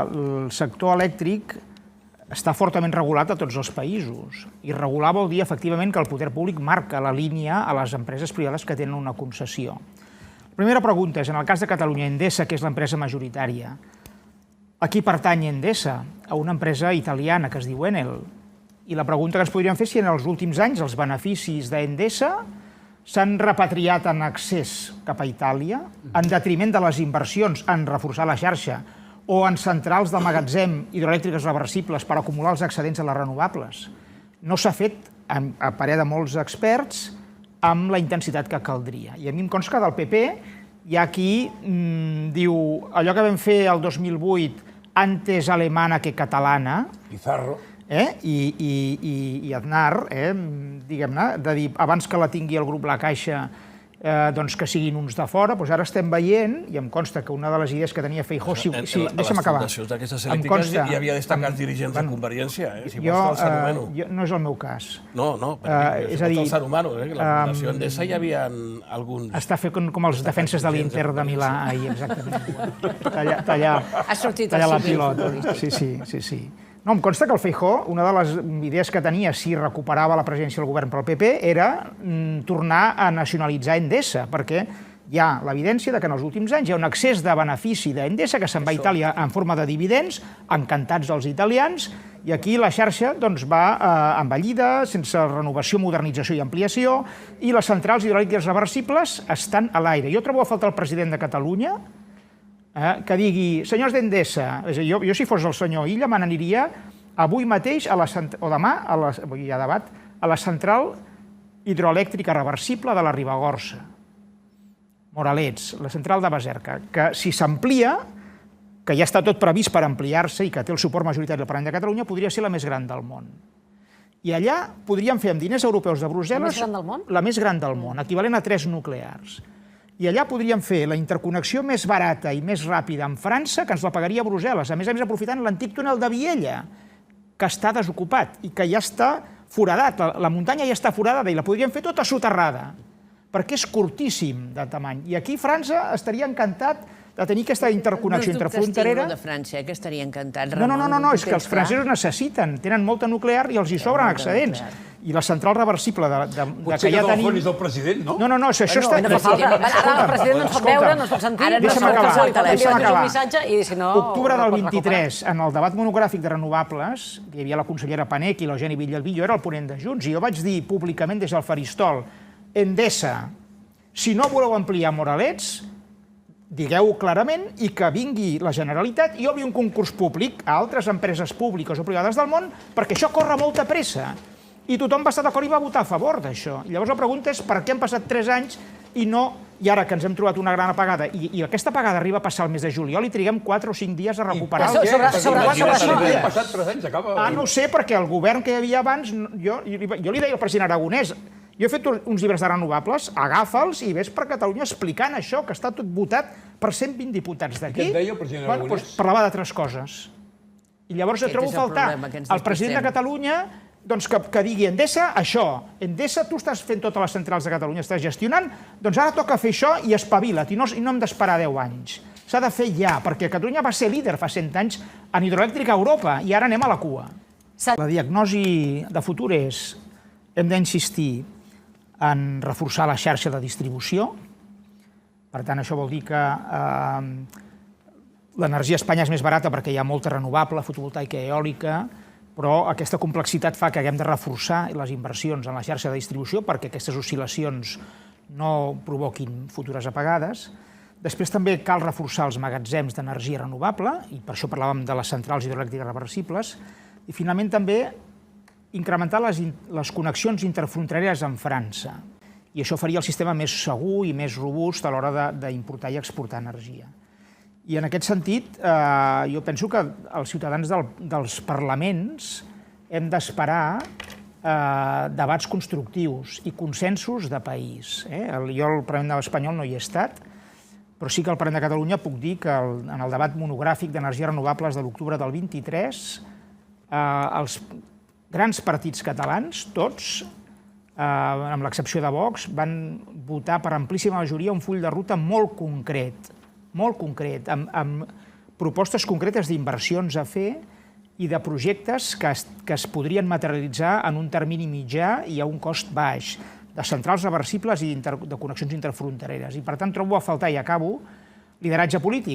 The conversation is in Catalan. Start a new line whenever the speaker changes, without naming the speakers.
El sector elèctric està fortament regulat a tots els països. I regular vol dir, efectivament, que el poder públic marca la línia a les empreses privades que tenen una concessió. La primera pregunta és, en el cas de Catalunya, Endesa, que és l'empresa majoritària, a qui pertany Endesa? A una empresa italiana que es diu Enel. I la pregunta que ens podríem fer és si en els últims anys els beneficis d'Endesa s'han repatriat en excés cap a Itàlia, en detriment de les inversions en reforçar la xarxa o en centrals de magatzem hidroelèctriques reversibles per acumular els excedents de les renovables. No s'ha fet, a parer de molts experts, amb la intensitat que caldria. I a mi em consta que del PP hi ha qui diu allò que vam fer el 2008 antes alemana que catalana,
Pizarro,
i Aznar, diguem-ne, de dir abans que la tingui el grup La Caixa, doncs que siguin uns de fora, doncs ara estem veient, i em consta que una de les idees que tenia Feijóo... Sí, deixa'm acabar.
A les fundacions d'aquestes elèctriques hi havia destacats dirigents de Convergència, si vols te'l s'anumeno.
No és el meu cas.
No, però si vols te'l s'anumeno, que la Fundació Endesa hi havia alguns...
Està fet com els defenses de l'Inter de Milà ahir, exactament. Tallar la pilota. Sí. No, em consta que el Feijóo, una de les idees que tenia si recuperava la presència del govern pel PP era tornar a nacionalitzar Endesa, perquè hi ha l'evidència que en els últims anys hi ha un excés de benefici d'Endesa que se'n va a Itàlia en forma de dividends, encantats els italians, i aquí la xarxa va envellida, sense renovació, modernització i ampliació, i les centrals hidroelèctriques reversibles estan a l'aire. Jo trobo a faltar el president de Catalunya que digui, senyors d'Endesa, jo si fos el senyor Illa me n'aniria avui mateix, o demà, hi ha debat, a la central hidroelèctrica reversible de la Ribagorça, Moralets, la central de Baserca, que si s'amplia, que ja està tot previst per ampliar-se i que té el suport majoritari del Parlament de Catalunya, podria ser la més gran del món. I allà podríem fer amb diners europeus de Brussel·les...
La més gran del món?
La més gran del món, equivalent a 3 nuclears. I allà podríem fer la interconnexió més barata i més ràpida amb França, que ens la pagaria Brussel·les, a més aprofitant l'antic túnel de Viella, que està desocupat i que ja està foradat. La muntanya ja està foradada i la podríem fer tota soterrada, perquè és curtíssim de tamany. I aquí França estaria encantat de tenir aquesta interconnexió interfronterera.
No és dubtes tinc de França, que estaria encantat.
No, és que els francesos necessiten, tenen molta nuclear i els hi sobren excedents. I la central reversible que ja tenim...
Potser que telefon és el president, no?
No, això està...
Ara el president no ens pot veure, no ens pot sentir,
Deixa'm acabar.
un missatge i si no...
Octubre del 23, en el debat monogràfic de renovables, hi havia la consellera Paneque i l'Eugeni Villalbí, jo era el ponent de Junts, i jo vaig dir públicament des del faristol, Endesa, si no voleu ampliar Moralets, digueu-ho clarament i que vingui la Generalitat i obri un concurs públic a altres empreses públiques o privades del món, perquè això corre molta pressa. I tothom va estar d'acord i va votar a favor d'això. I llavors la pregunta és per què han passat 3 anys i ara que ens hem trobat una gran apagada, i aquesta apagada arriba a passar el mes de juliol i triguem 4 o 5 dies a recuperar...
Han passat 3 anys, acaba...
No ho sé, perquè el govern que hi havia abans, jo li deia al president Aragonès, jo he fet uns llibres de renovables, agafa'ls i ves per Catalunya explicant això, que està tot votat per 120 diputats d'aquí.
Què et deia el president Aragonès?
Parlava d'altres coses. I llavors jo trobo a faltar el president de Catalunya que digui, Endesa, això. Endesa, tu estàs fent totes les centrals de Catalunya, estàs gestionant, doncs ara toca fer això i espavila't, i no hem d'esperar 10 anys. S'ha de fer ja, perquè Catalunya va ser líder fa 100 anys en hidroelèctrica a Europa, i ara anem a la cua. La diagnosi de futur és, hem d'insistir en reforçar la xarxa de distribució. Per tant, això vol dir que l'energia a Espanya és més barata perquè hi ha molta renovable, fotovoltaica i eòlica, però aquesta complexitat fa que haguem de reforçar les inversions en la xarxa de distribució perquè aquestes oscil·lacions no provoquin futures apagades. Després també cal reforçar els magatzems d'energia renovable, i per això parlàvem de les centrals hidroelèctriques reversibles, i finalment també incrementar les connexions interfrontereres amb França. I això faria el sistema més segur i més robust a l'hora d'importar i exportar energia. I en aquest sentit, jo penso que els ciutadans dels parlaments hem d'esperar debats constructius i consensos de país. Jo al Parlament espanyol no hi he estat, però sí que al Parlament de Catalunya puc dir que en el debat monogràfic d'energies renovables de l'octubre del 23, els grans partits catalans, tots, amb l'excepció de Vox, van votar per amplíssima majoria un full de ruta molt concret, amb propostes concretes d'inversions a fer i de projectes que es podrien materialitzar en un termini mitjà i a un cost baix, de centrals reversibles i de connexions interfrontereres. I, per tant, trobo a faltar, i acabo, lideratge polític.